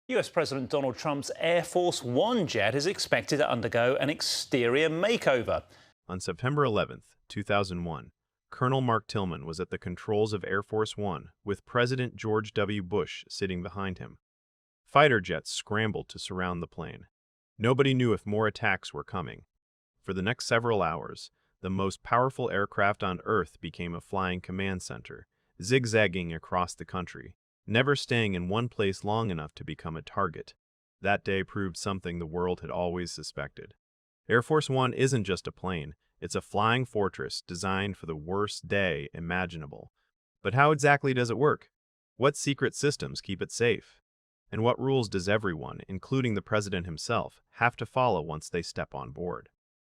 US President Donald Trump's Air Force One jet is expected to undergo an exterior makeover. On September 11th, 2001, Colonel Mark Tillman was at the controls of Air Force One with President George W. Bush sitting behind him. Fighter jets scrambled to surround the plane. Nobody knew if more attacks were coming. For the next several hours, the most powerful aircraft on Earth became a flying command center, zigzagging across the country, never staying in one place long enough to become a target. That day proved something the world had always suspected. Air Force One isn't just a plane, it's a flying fortress designed for the worst day imaginable. But how exactly does it work? What secret systems keep it safe? And what rules does everyone, including the president himself, have to follow once they step on board?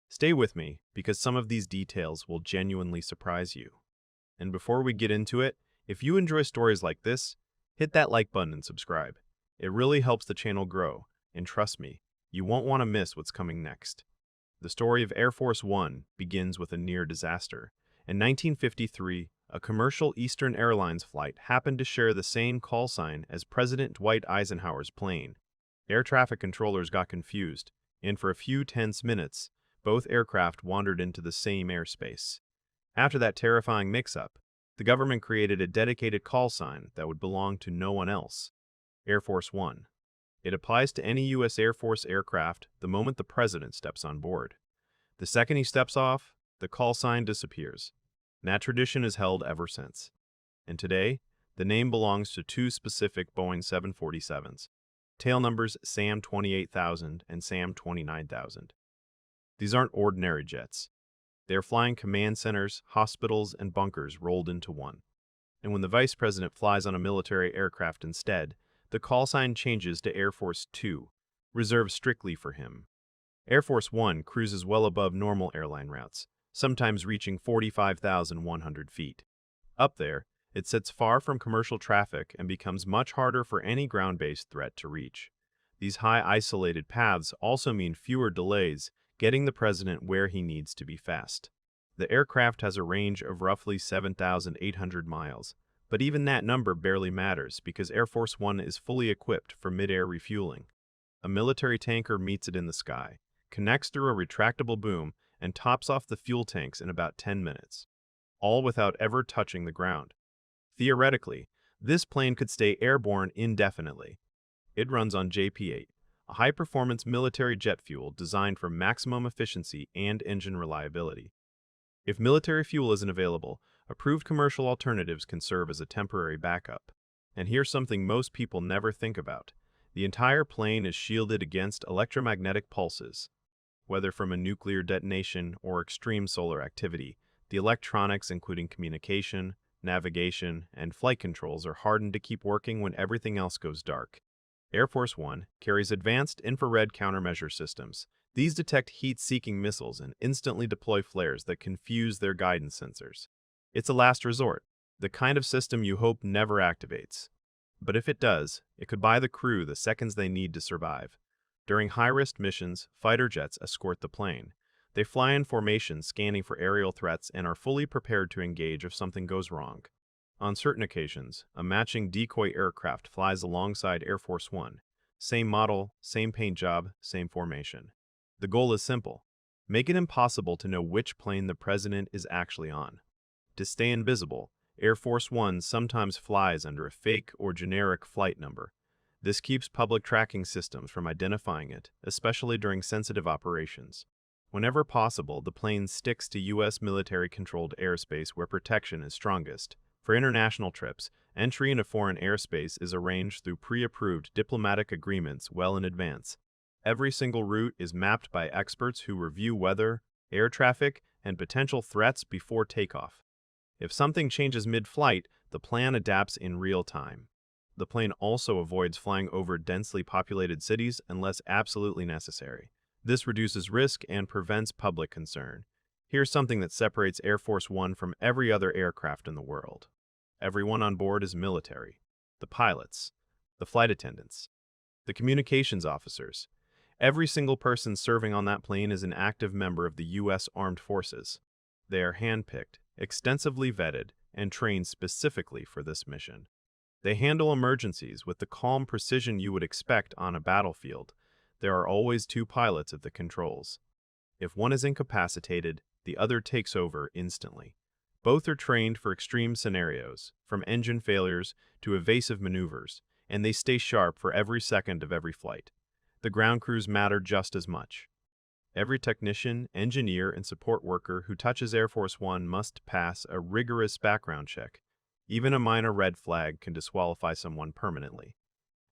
Stay with me, because some of these details will genuinely surprise you. And before we get into it, if you enjoy stories like this, hit that like button and subscribe. It really helps the channel grow, and trust me, you won't want to miss what's coming next. The story of Air Force One begins with a near disaster. In 1953, a commercial Eastern Airlines flight happened to share the same call sign as President Dwight Eisenhower's plane. Air traffic controllers got confused, and for a few tense minutes, both aircraft wandered into the same airspace. After that terrifying mix-up, the government created a dedicated call sign that would belong to no one else: Air Force One. It applies to any U.S. Air Force aircraft the moment the president steps on board. The second he steps off, the call sign disappears. And that tradition is held ever since. And today, the name belongs to two specific Boeing 747s, tail numbers SAM 28,000 and SAM 29,000. These aren't ordinary jets. They are flying command centers, hospitals, and bunkers rolled into one. And when the vice president flies on a military aircraft instead, the call sign changes to Air Force Two, reserved strictly for him. Air Force One cruises well above normal airline routes, sometimes reaching 45,100 feet. Up there, it sits far from commercial traffic and becomes much harder for any ground-based threat to reach. These high isolated paths also mean fewer delays, getting the president where he needs to be fast. The aircraft has a range of roughly 7,800 miles, but even that number barely matters because Air Force One is fully equipped for mid-air refueling. A military tanker meets it in the sky, connects through a retractable boom, and tops off the fuel tanks in about 10 minutes, all without ever touching the ground. Theoretically, this plane could stay airborne indefinitely. It runs on JP-8, a high-performance military jet fuel designed for maximum efficiency and engine reliability. If military fuel isn't available, approved commercial alternatives can serve as a temporary backup. And here's something most people never think about. The entire plane is shielded against electromagnetic pulses. Whether from a nuclear detonation or extreme solar activity, the electronics, including communication, navigation, and flight controls, are hardened to keep working when everything else goes dark. Air Force One carries advanced infrared countermeasure systems. These detect heat-seeking missiles and instantly deploy flares that confuse their guidance sensors. It's a last resort, the kind of system you hope never activates. But if it does, it could buy the crew the seconds they need to survive. During high-risk missions, fighter jets escort the plane. They fly in formation, scanning for aerial threats, and are fully prepared to engage if something goes wrong. On certain occasions, a matching decoy aircraft flies alongside Air Force One. Same model, same paint job, same formation. The goal is simple: make it impossible to know which plane the president is actually on. To stay invisible, Air Force One sometimes flies under a fake or generic flight number. This keeps public tracking systems from identifying it, especially during sensitive operations. Whenever possible, the plane sticks to U.S. military-controlled airspace where protection is strongest. For international trips, entry into foreign airspace is arranged through pre-approved diplomatic agreements well in advance. Every single route is mapped by experts who review weather, air traffic, and potential threats before takeoff. If something changes mid-flight, the plan adapts in real time. The plane also avoids flying over densely populated cities unless absolutely necessary. This reduces risk and prevents public concern. Here's something that separates Air Force One from every other aircraft in the world. Everyone on board is military. The pilots, the flight attendants, the communications officers. Every single person serving on that plane is an active member of the U.S. Armed Forces. They are handpicked, extensively vetted, and trained specifically for this mission. They handle emergencies with the calm precision you would expect on a battlefield. There are always two pilots at the controls. If one is incapacitated, the other takes over instantly. Both are trained for extreme scenarios, from engine failures to evasive maneuvers, and they stay sharp for every second of every flight. The ground crews matter just as much. Every technician, engineer, and support worker who touches Air Force One must pass a rigorous background check. Even a minor red flag can disqualify someone permanently.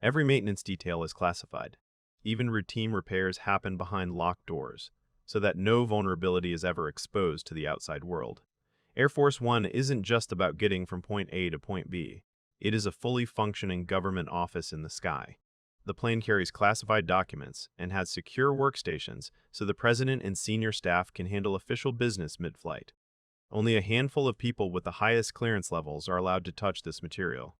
Every maintenance detail is classified. Even routine repairs happen behind locked doors, so that no vulnerability is ever exposed to the outside world. Air Force One isn't just about getting from point A to point B. It is a fully functioning government office in the sky. The plane carries classified documents and has secure workstations so the president and senior staff can handle official business mid-flight. Only a handful of people with the highest clearance levels are allowed to touch this material.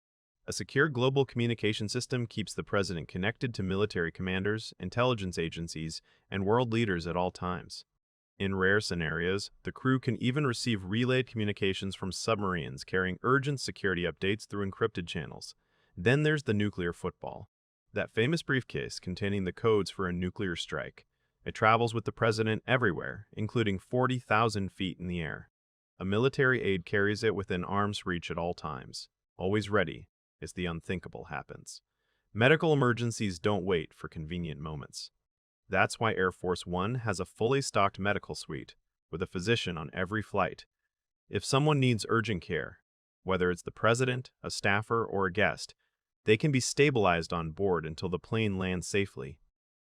A secure global communication system keeps the president connected to military commanders, intelligence agencies, and world leaders at all times. In rare scenarios, the crew can even receive relayed communications from submarines carrying urgent security updates through encrypted channels. Then there's the nuclear football, that famous briefcase containing the codes for a nuclear strike. It travels with the president everywhere, including 40,000 feet in the air. A military aide carries it within arm's reach at all times, always ready as the unthinkable happens. Medical emergencies don't wait for convenient moments. That's why Air Force One has a fully stocked medical suite, with a physician on every flight. If someone needs urgent care, whether it's the president, a staffer, or a guest, they can be stabilized on board until the plane lands safely.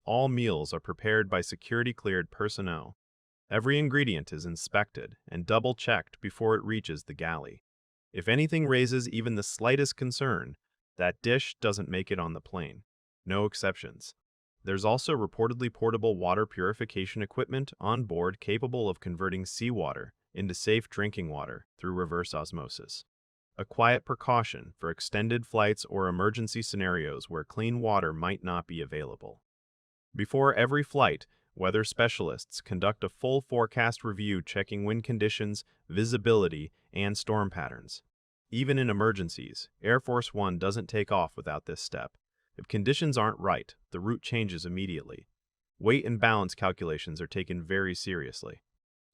All meals are prepared by security-cleared personnel. Every ingredient is inspected and double-checked before it reaches the galley. If anything raises even the slightest concern, that dish doesn't make it on the plane. No exceptions. There's also reportedly portable water purification equipment on board capable of converting seawater into safe drinking water through reverse osmosis. A quiet precaution for extended flights or emergency scenarios where clean water might not be available. Before every flight, weather specialists conduct a full forecast review checking wind conditions, visibility, and storm patterns. Even in emergencies, Air Force One doesn't take off without this step. If conditions aren't right, the route changes immediately. Weight and balance calculations are taken very seriously.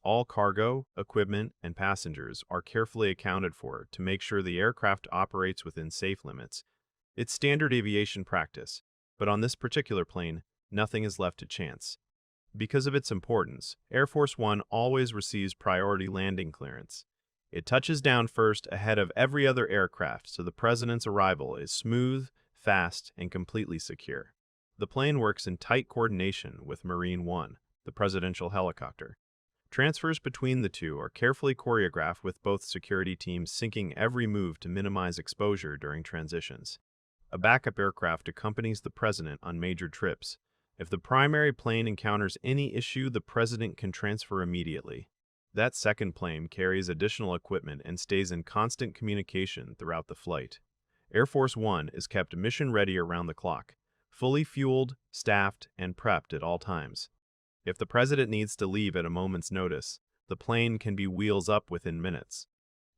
All cargo, equipment, and passengers are carefully accounted for to make sure the aircraft operates within safe limits. It's standard aviation practice, but on this particular plane, nothing is left to chance. Because of its importance, Air Force One always receives priority landing clearance. It touches down first ahead of every other aircraft, so the president's arrival is smooth, fast, and completely secure. The plane works in tight coordination with Marine One, the presidential helicopter. Transfers between the two are carefully choreographed with both security teams syncing every move to minimize exposure during transitions. A backup aircraft accompanies the president on major trips. If the primary plane encounters any issue, the president can transfer immediately. That second plane carries additional equipment and stays in constant communication throughout the flight. Air Force One is kept mission-ready around the clock, fully fueled, staffed, and prepped at all times. If the president needs to leave at a moment's notice, the plane can be wheels up within minutes.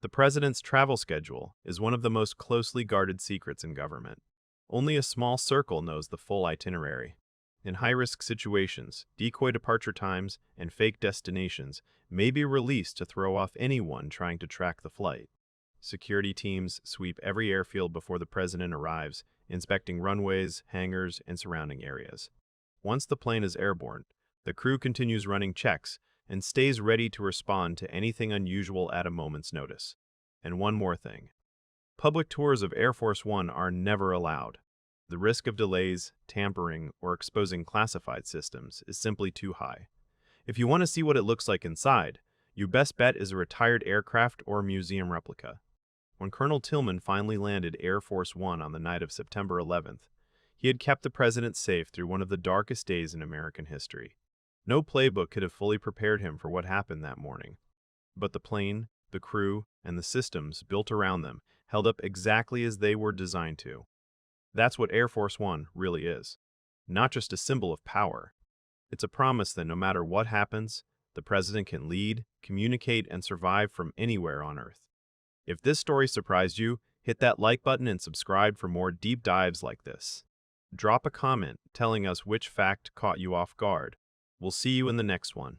The president's travel schedule is one of the most closely guarded secrets in government. Only a small circle knows the full itinerary. In high-risk situations, decoy departure times and fake destinations may be released to throw off anyone trying to track the flight. Security teams sweep every airfield before the president arrives, inspecting runways, hangars, and surrounding areas. Once the plane is airborne, the crew continues running checks and stays ready to respond to anything unusual at a moment's notice. And one more thing. Public tours of Air Force One are never allowed. The risk of delays, tampering, or exposing classified systems is simply too high. If you want to see what it looks like inside, your best bet is a retired aircraft or museum replica. When Colonel Tillman finally landed Air Force One on the night of September 11th, he had kept the president safe through one of the darkest days in American history. No playbook could have fully prepared him for what happened that morning. But the plane, the crew, and the systems built around them held up exactly as they were designed to. That's what Air Force One really is. Not just a symbol of power. It's a promise that no matter what happens, the president can lead, communicate, and survive from anywhere on Earth. If this story surprised you, Hit that like button and subscribe for more deep dives like this. Drop a comment telling us which fact caught you off guard. We'll see you in the next one.